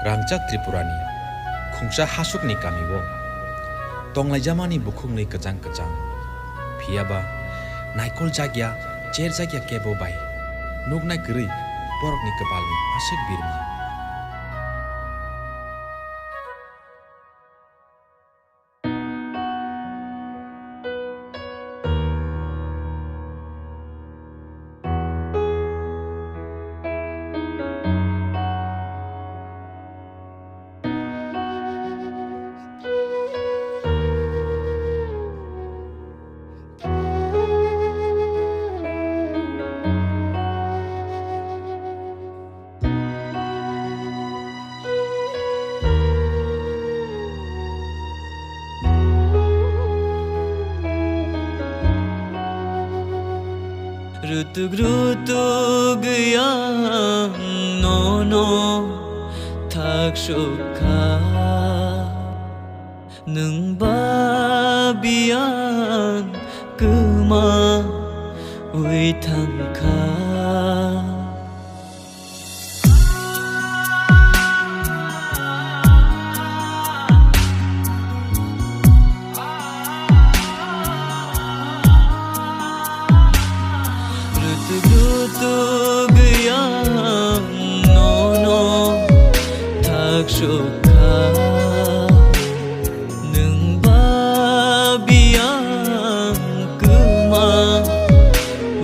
Rangchak Tripurani Khungsha Hasukni Kamiwo Tonglai Jamani Bukhungni Kajang Kajang Phiaba Naikol Jagya Chair Jagya Kebo Bai Nugnai Kri Porokni Kapalni Asik Birma Rutug yang nono thak sukha nung babian kuma ui thangkha Rutug yang nono thak sukha nung babian kuma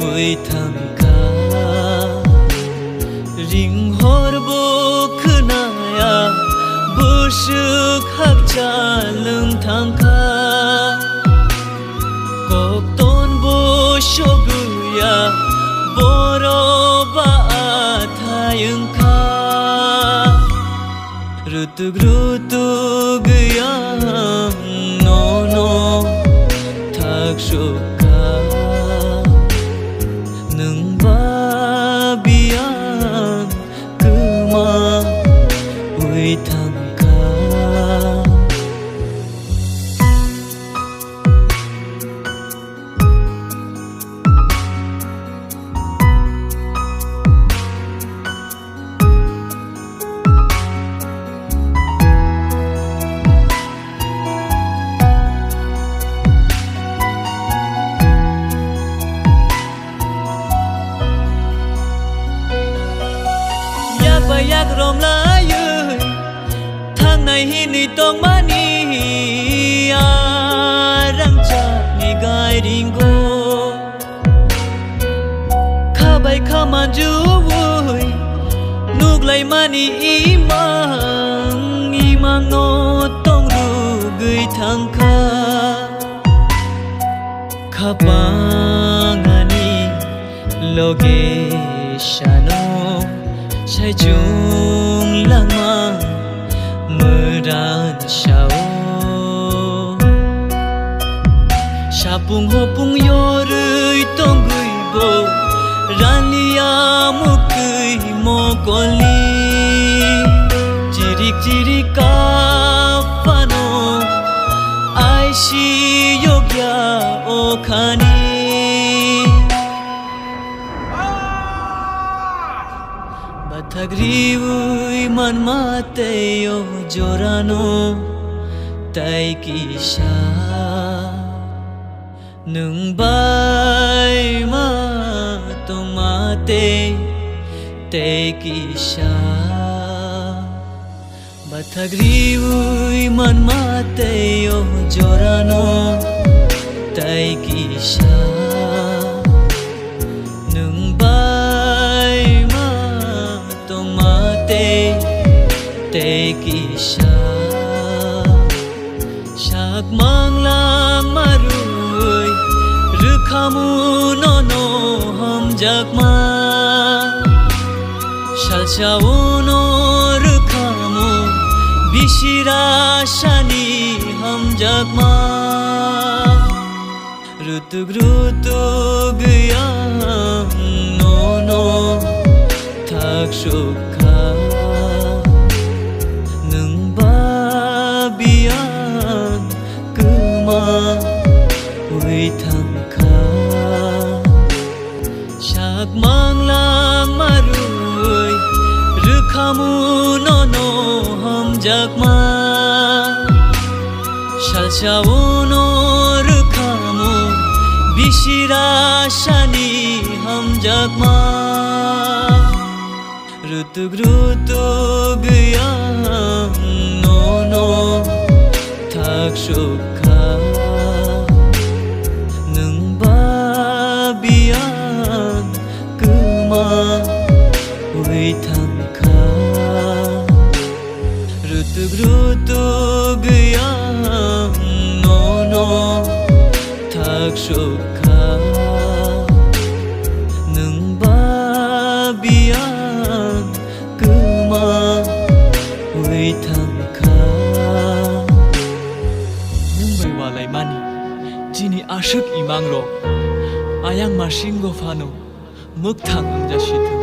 ui thangkha ring horbo khnaya busuk hakcha lung thangkha kok ton bo shoguya Boroba athayungkha Rutug yang nono thak sukha nung babian kuma ui thangkha Yak rom la yơi thang này hi ni tong mani rang cha ni gai ringo kha bai kha man ju vui nuk lai mani imang no tong ru gui thang kha kha pangani loge shano Chai chung lama meran shao Shapung hopung yorui tong gui bo Rania mukui mokoli Jirik ka fano Aishi yogya okhani Thagriui man mate yo jorano tai kisha nung bai ma tomate te kisha Bathagriui man mate yo jorano tai kisha nung bai te kisha shak manglang marui rukhamu nono ham jakma shalchau no rukhamu bishira shani ham jakma rutug yang nono thak sukha nung babian kuma ui thangkha shak manglang marui rukhamu nono hamjakma Shalsauno rukhamu Bishirashani hamjakma Rutug yang nono Tak syukha Nung babian Kema Ui tangka Rutug yang nono Tak syukha Nung babian Kema Ui tangka Nung walai mani Jini asyik imang ro Ayang marsing go fano Muk thang ang jasitu